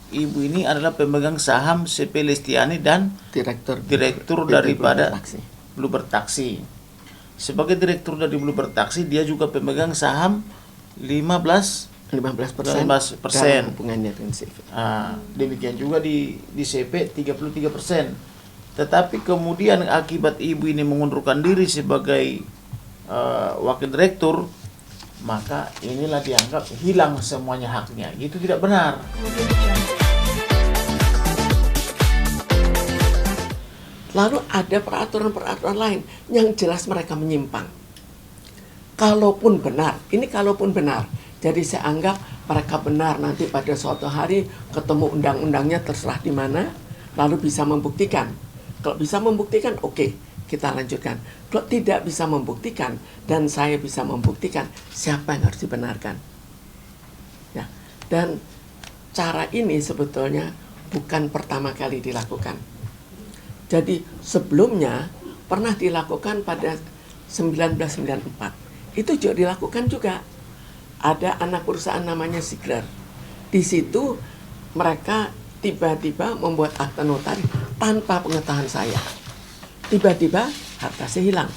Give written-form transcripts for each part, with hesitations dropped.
ibu ini adalah pemegang saham CP Lestiani dan Direktur daripada Bluebird Taxi. Sebagai direktur dari Bluebird Taxi, dia juga pemegang saham 15%. Hubungannya dengan CV. Demikian juga di CP 33%. Tetapi kemudian akibat ibu ini mengundurkan diri sebagai wakil direktur, maka inilah dianggap hilang semuanya haknya. Itu tidak benar. Lalu ada peraturan-peraturan lain yang jelas mereka menyimpang. Kalaupun benar, jadi saya anggap mereka benar, nanti pada suatu hari ketemu undang-undangnya terserah di mana, lalu bisa membuktikan. Kalau bisa membuktikan, oke, kita lanjutkan. Kalau tidak bisa membuktikan dan saya bisa membuktikan, siapa yang harus dibenarkan? Ya. Dan cara ini sebetulnya bukan pertama kali dilakukan. Jadi sebelumnya pernah dilakukan pada 1994. Itu juga dilakukan juga. Ada anak perusahaan namanya Sigler. Di situ mereka tiba-tiba membuat akta notaris tanpa pengetahuan saya. Tiba-tiba harta saya hilang.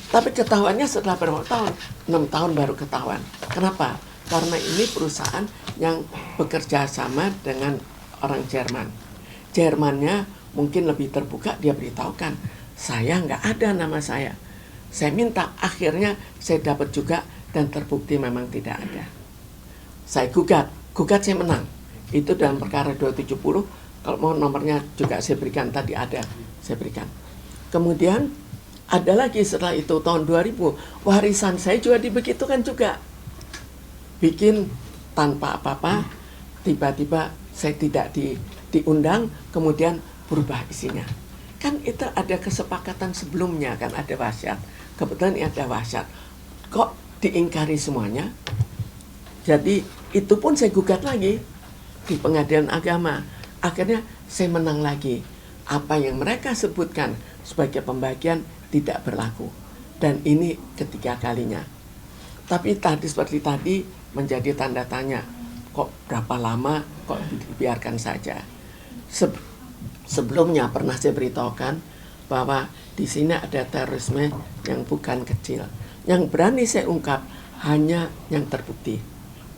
Tapi ketahuannya setelah berapa tahun? 6 tahun baru ketahuan. Kenapa? Karena ini perusahaan yang bekerja sama dengan orang Jerman. Jermannya mungkin lebih terbuka, dia beritahukan, saya nggak ada nama saya. Saya minta, akhirnya saya dapat juga dan terbukti memang tidak ada. Saya gugat saya menang. Itu dalam perkara 270, kalau mau nomornya juga saya berikan, tadi ada, saya berikan. Kemudian ada lagi setelah itu tahun 2000, warisan saya juga dibegitukan juga. Bikin tanpa apa-apa, tiba-tiba saya tidak diundang, kemudian berubah isinya. Kan itu ada kesepakatan sebelumnya, kan ada wasiat. Kebetulan ada wasiat. Kok diingkari semuanya? Jadi itu pun saya gugat lagi di pengadilan agama. Akhirnya saya menang lagi. Apa yang mereka sebutkan sebagai pembagian tidak berlaku. Dan ini ketiga kalinya. Tapi tadi seperti tadi menjadi tanda tanya. Kok berapa lama kok dibiarkan saja? Sebelumnya pernah saya beritahukan bahwa di sini ada terorisme yang bukan kecil. Yang berani saya ungkap hanya yang terbukti.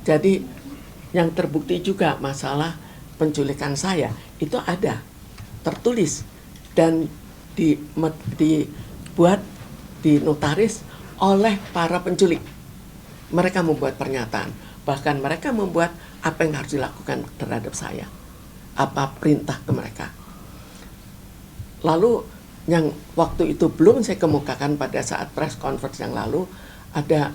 Jadi yang terbukti juga masalah penculikan saya itu ada tertulis dan dibuat di notaris oleh para penculik. Mereka membuat pernyataan, bahkan mereka membuat apa yang harus dilakukan terhadap saya, apa perintah ke mereka. Lalu yang waktu itu belum saya kemukakan pada saat press conference yang lalu, ada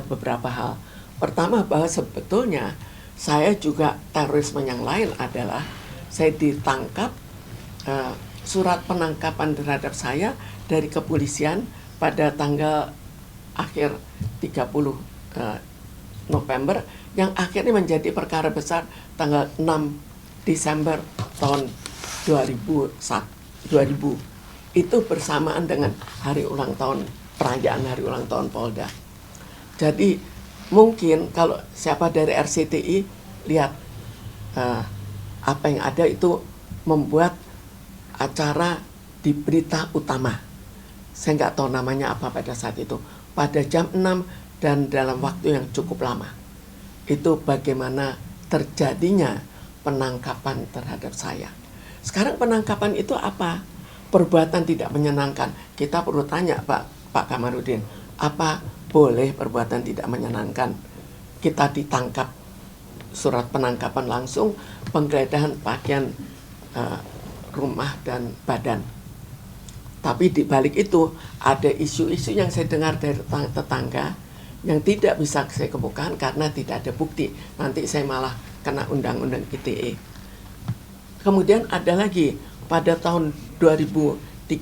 beberapa hal. Pertama, bahwa sebetulnya saya juga terorisme yang lain adalah saya ditangkap, surat penangkapan terhadap saya dari kepolisian pada tanggal akhir 30 November yang akhirnya menjadi perkara besar tanggal 6 Desember tahun 2000. Itu bersamaan dengan perayaan hari ulang tahun Polda. Jadi mungkin kalau siapa dari RCTI lihat apa yang ada itu membuat acara di berita utama. Saya nggak tahu namanya apa pada saat itu. Pada jam 6 dan dalam waktu yang cukup lama. Itu bagaimana terjadinya penangkapan terhadap saya. Sekarang penangkapan itu apa? Perbuatan tidak menyenangkan. Kita perlu tanya Pak Kamarudin, apa boleh perbuatan tidak menyenangkan? Kita ditangkap, surat penangkapan langsung, penggeledahan pakaian, rumah dan badan. Tapi di balik itu ada isu-isu yang saya dengar dari tetangga yang tidak bisa saya kemukakan karena tidak ada bukti. Nanti saya malah kena undang-undang ITE. Kemudian ada lagi pada tahun 2013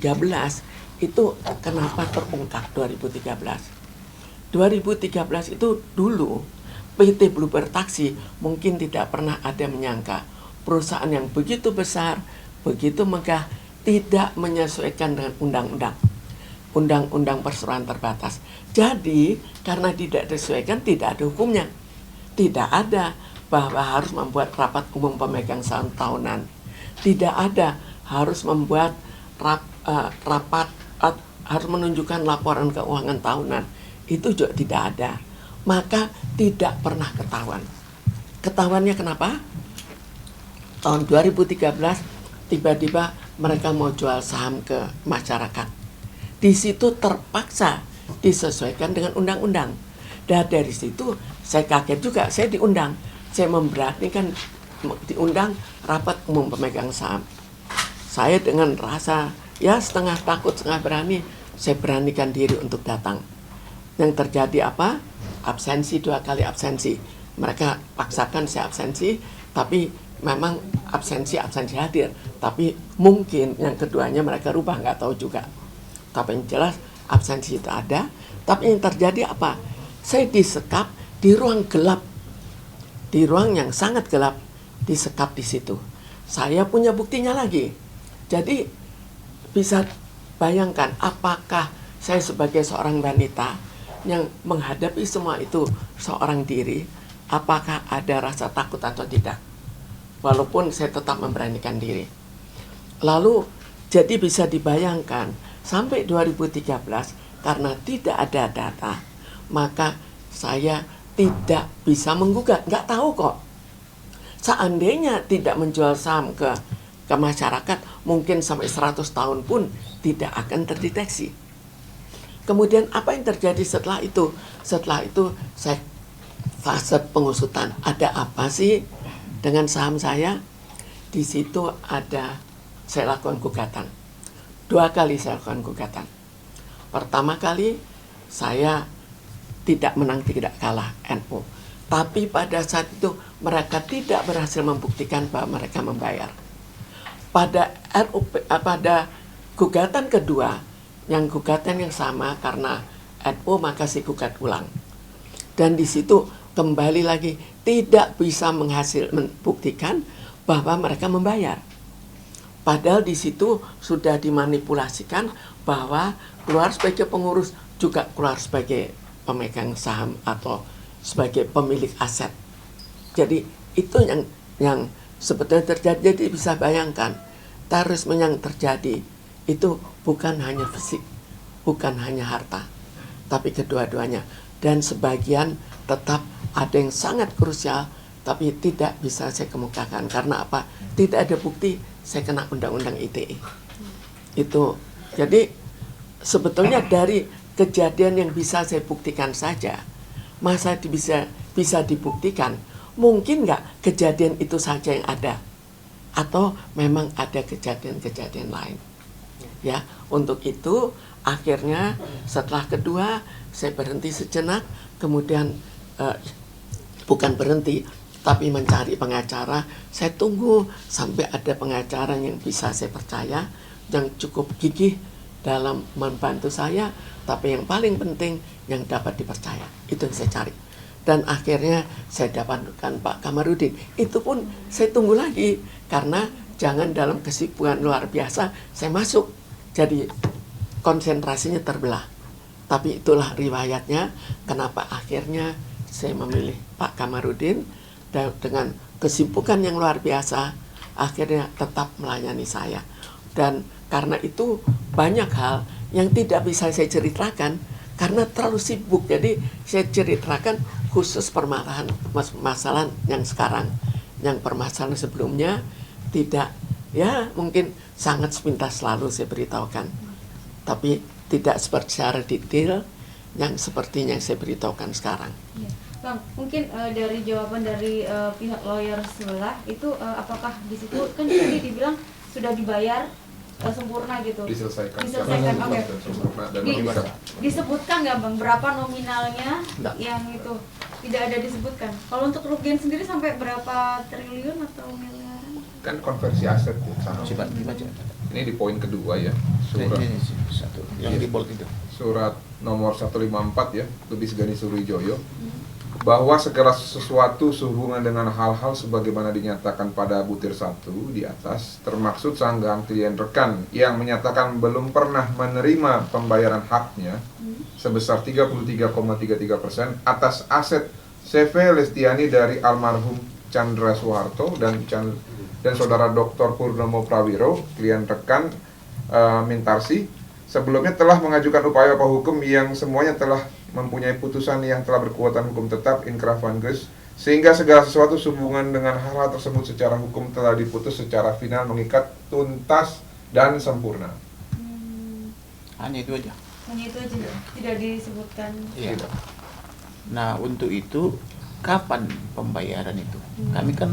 itu kenapa terungkap 2013? 2013 itu dulu PT Bluebird Taxi mungkin tidak pernah ada menyangka perusahaan yang begitu besar, begitu megah tidak menyesuaikan dengan undang-undang perseroan terbatas. Jadi karena tidak disesuaikan tidak ada hukumnya. Tidak ada bahwa harus membuat rapat umum pemegang saham tahunan. Tidak ada harus membuat rapat harus menunjukkan laporan keuangan tahunan. Itu juga tidak ada. Maka tidak pernah ketahuan. Ketahuannya kenapa? Tahun 2013 tiba-tiba mereka mau jual saham ke masyarakat. Di situ terpaksa disesuaikan dengan undang-undang. Dan dari situ saya kaget juga, saya diundang. Saya memberanikan diundang rapat umum pemegang saham. Saya dengan rasa ya setengah takut, setengah berani, saya beranikan diri untuk datang. Yang terjadi apa? Absensi, 2 kali absensi. Mereka paksakan saya absensi, tapi memang absensi hadir. Tapi mungkin yang keduanya mereka rubah, nggak tahu juga. Tapi yang jelas absensi itu ada. Tapi yang terjadi apa? Saya disekap di ruang gelap. Di ruang yang sangat gelap, disekap di situ. Saya punya buktinya lagi. Jadi bisa bayangkan apakah saya sebagai seorang wanita yang menghadapi semua itu seorang diri, apakah ada rasa takut atau tidak? Walaupun saya tetap memberanikan diri. Lalu jadi bisa dibayangkan sampai 2013 karena tidak ada data, maka saya tidak bisa menggugat. Nggak tahu kok. Seandainya tidak menjual saham ke masyarakat, mungkin sampai 100 tahun pun tidak akan terdeteksi. Kemudian apa yang terjadi setelah itu? Setelah itu saya fase pengusutan. Ada apa sih dengan saham saya? Di situ ada, saya lakukan gugatan. 2 kali saya lakukan gugatan. Pertama kali saya tidak menang, tidak kalah NU. Tapi pada saat itu mereka tidak berhasil membuktikan bahwa mereka membayar. Pada gugatan kedua, yang gugatan yang sama karena NU maka saya gugat ulang. Dan di situ kembali lagi tidak bisa membuktikan bahwa mereka membayar. Padahal di situ sudah dimanipulasikan bahwa keluar sebagai pengurus juga keluar sebagai pemegang saham atau sebagai pemilik aset. Jadi itu yang sebetulnya terjadi. Jadi bisa bayangkan terorisme yang terjadi itu bukan hanya fisik, bukan hanya harta, tapi kedua-duanya. Dan sebagian tetap ada yang sangat krusial, tapi tidak bisa saya kemukakan. Karena apa? Tidak ada bukti, saya kena undang-undang ITE. Itu. Jadi sebetulnya dari kejadian yang bisa saya buktikan saja, masa bisa dibuktikan, mungkin nggak kejadian itu saja yang ada? Atau memang ada kejadian-kejadian lain? Ya, untuk itu akhirnya setelah kedua saya berhenti sejenak, kemudian bukan berhenti tapi mencari pengacara. Saya tunggu sampai ada pengacara yang bisa saya percaya, yang cukup gigih dalam membantu saya, tapi yang paling penting yang dapat dipercaya. Itu yang saya cari. Dan akhirnya saya dapatkan Pak Kamarudin. Itu pun saya tunggu lagi karena jangan dalam kesibukan luar biasa saya masuk. Jadi konsentrasinya terbelah. Tapi itulah riwayatnya kenapa akhirnya saya memilih Pak Kamarudin, dan dengan kesibukan yang luar biasa akhirnya tetap melayani saya. Dan karena itu banyak hal yang tidak bisa saya ceritakan karena terlalu sibuk. Jadi saya ceritakan khusus masalah yang sekarang. Yang permasalahan sebelumnya tidak, ya mungkin sangat sepintas selalu saya beritahukan. Tapi tidak secara detail yang sepertinya saya beritahukan sekarang. Ya. Bang, mungkin dari jawaban dari pihak lawyer sebelah itu apakah di situ kan tadi dibilang sudah dibayar sempurna gitu. Diselesaikan. Oke. Okay. Disebutkan nggak Bang berapa nominalnya? Nggak. Yang itu tidak ada disebutkan. Kalau untuk kerugian sendiri sampai berapa triliun atau miliaran? Kan konversi aset ya, sama. Coba dibaca. Ini di poin kedua ya, surat Ini satu yang di bold itu. surat nomor 154 ya, lebih Segani Suruwijoyo, bahwa segala sesuatu sehubungan dengan hal-hal sebagaimana dinyatakan pada butir 1 di atas, termaksud sanggahan klien rekan yang menyatakan belum pernah menerima pembayaran haknya sebesar 33,33% atas aset CV Lestiani dari almarhum Chandra Soeharto dan saudara Dr. Purnomo Prawiro, klien rekan Mintarsi, sebelumnya telah mengajukan upaya hukum yang semuanya telah mempunyai putusan yang telah berkekuatan hukum tetap inkrah van geus, sehingga segala sesuatu sehubungan dengan hal-hal tersebut secara hukum telah diputus secara final, mengikat, tuntas, dan sempurna. Hanya itu aja. Hanya itu aja, tidak disebutkan. Iya. Nah, untuk itu kapan pembayaran itu? Kami kan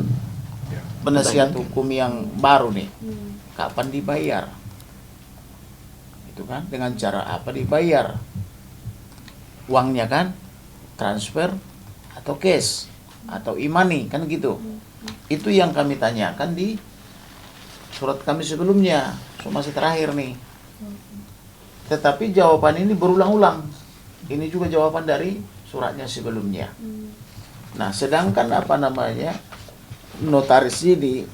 Ya. penasihat hukum yang baru nih. Hmm. Kapan dibayar? Itu kan dengan cara apa dibayar? Uangnya kan transfer atau cash atau e-money kan gitu. Itu yang kami tanyakan di surat kami sebelumnya, somasi terakhir nih. Tetapi jawaban ini berulang-ulang. Ini juga jawaban dari suratnya sebelumnya. Nah, sedangkan notaris ini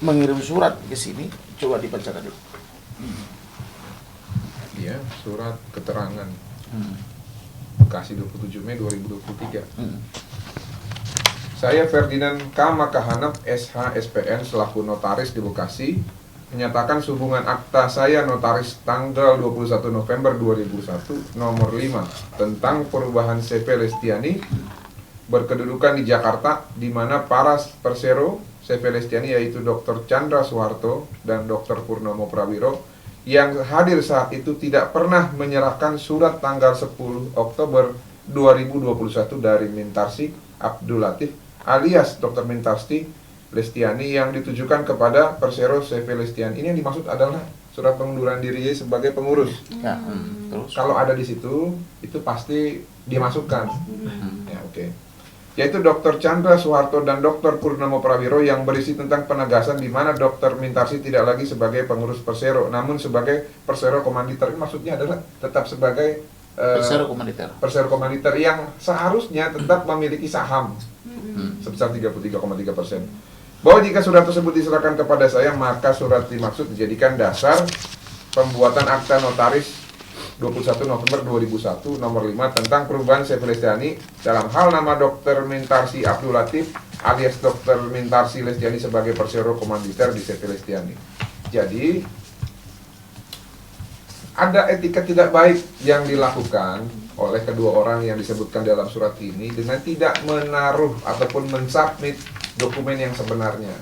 mengirim surat ke sini, coba dibacakan dulu. Ya, surat keterangan Bekasi 27 Mei 2023. Saya Ferdinand K. Makahanap SH SPN selaku notaris di Bekasi menyatakan hubungan akta saya notaris tanggal 21 November 2001 nomor 5 tentang perubahan CP Lestiani berkedudukan di Jakarta, di mana para persero CP Lestiani yaitu Dr. Chandra Soeharto dan Dr. Purnomo Prawiro yang hadir saat itu tidak pernah menyerahkan surat tanggal 10 Oktober 2021 dari Mintarsi Abdul Latif alias Dr. Mintarsi Lestiani yang ditujukan kepada persero CV Lestiani. Ini yang dimaksud adalah surat pengunduran diri sebagai pengurus. Ya, terus Kalau ada di situ, itu pasti dimasukkan. Ya, oke. Yaitu Dr. Chandra Soeharto dan Dr. Purnomo Prawiro yang berisi tentang penegasan di mana Dr. Mintarsi tidak lagi sebagai pengurus persero, namun sebagai persero komanditer. Ini maksudnya adalah tetap sebagai persero komanditer. persero komanditer yang seharusnya tetap memiliki saham sebesar 33,3%. Bahwa jika surat tersebut diserahkan kepada saya, maka surat dimaksud dijadikan dasar pembuatan akta notaris 21 November 2001 nomor 5 tentang perubahan CV Lestiani dalam hal nama Dr. Mintarsi Abdul Latif alias Dr. Mintarsi Lestiani sebagai persero komanditer di CV Lestiani. Jadi ada etika tidak baik yang dilakukan oleh kedua orang yang disebutkan dalam surat ini dengan tidak menaruh ataupun mensubmit dokumen yang sebenarnya,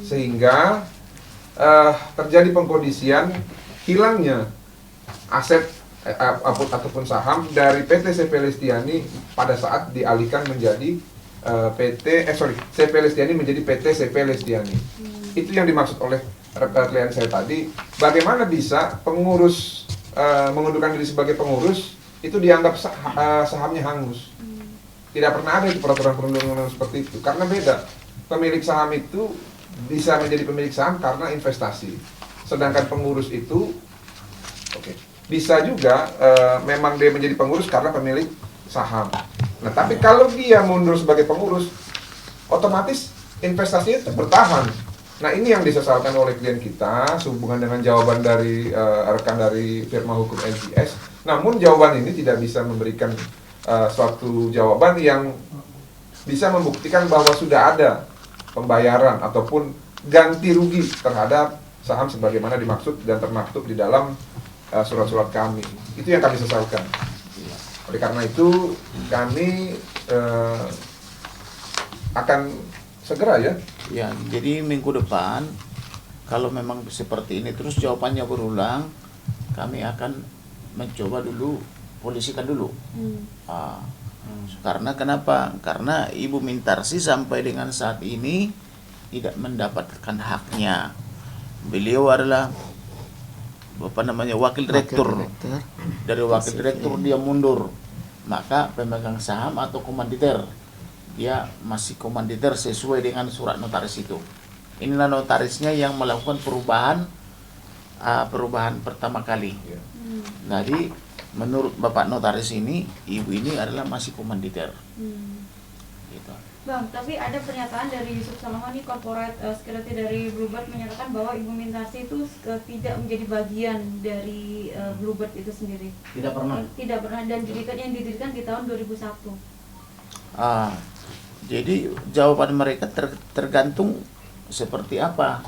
sehingga terjadi pengkondisian hilangnya aset ataupun saham dari PT CP Lestiani pada saat dialihkan menjadi CP Lestiani menjadi PT CP Lestiani. Itu yang dimaksud oleh klien saya tadi. Bagaimana bisa pengurus mengundurkan diri sebagai pengurus itu dianggap sahamnya hangus? Tidak pernah ada di peraturan perundang-undangan seperti itu, karena beda. Pemilik saham itu bisa menjadi pemilik saham karena investasi, sedangkan pengurus itu bisa juga memang dia menjadi pengurus karena pemilik saham. Nah, tapi kalau dia mundur sebagai pengurus, otomatis investasinya tetap bertahan. Nah, ini yang disesalkan oleh klien kita sehubungan dengan jawaban dari rekan dari firma hukum NGS. Namun jawaban ini tidak bisa memberikan suatu jawaban yang bisa membuktikan bahwa sudah ada pembayaran ataupun ganti rugi terhadap saham sebagaimana dimaksud dan termaktub di dalam surat-surat kami. Itu yang kami sesalkan. Oleh karena itu kami akan segera Ya, jadi minggu depan kalau memang seperti ini terus jawabannya berulang, kami akan mencoba dulu polisikan dulu. Karena kenapa? Karena Ibu Mintarsi sampai dengan saat ini tidak mendapatkan haknya. Beliau adalah wakil direktur. Dari wakil direktur dia mundur, maka pemegang saham atau komanditer dia masih komanditer sesuai dengan surat notaris itu. Inilah notarisnya yang melakukan perubahan pertama kali. Jadi menurut Bapak Notaris ini, Ibu ini adalah masih komanditer. Gitu. Bang, tapi ada pernyataan dari Yusuf Salaman nih, corporate secretary dari Bluebird, menyatakan bahwa Ibu Mintarsi itu tidak menjadi bagian dari Bluebird itu sendiri. Tidak pernah. Tidak pernah, dan yang didirikan di tahun 2001. Jadi jawaban mereka tergantung seperti apa.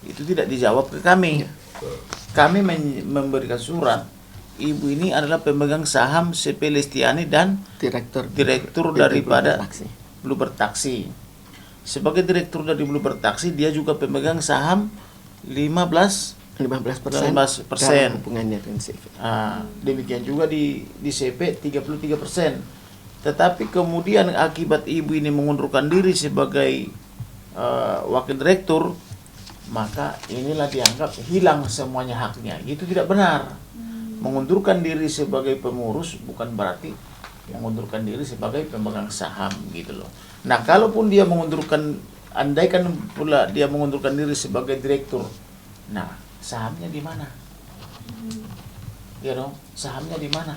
Itu tidak dijawab ke kami. Kami memberikan surat. Ibu ini adalah pemegang saham CP Lestiani dan Direktur direktur PT daripada Bluebird Taxi. Bluebird Taxi. Sebagai direktur dari Bluebird Taxi, dia juga pemegang saham 15%. 15% 15%. dalam hubungannya dengan CV. Demikian juga di CP 33%. Tetapi kemudian akibat ibu ini mengundurkan diri sebagai wakil direktur, maka inilah dianggap hilang semuanya haknya. Itu tidak benar. Mengundurkan diri sebagai pengurus bukan berarti mengundurkan diri sebagai pemegang saham gitu loh. Nah, kalaupun dia andaikan pula dia mengundurkan diri sebagai direktur, nah sahamnya di mana? Ya dong, sahamnya di mana?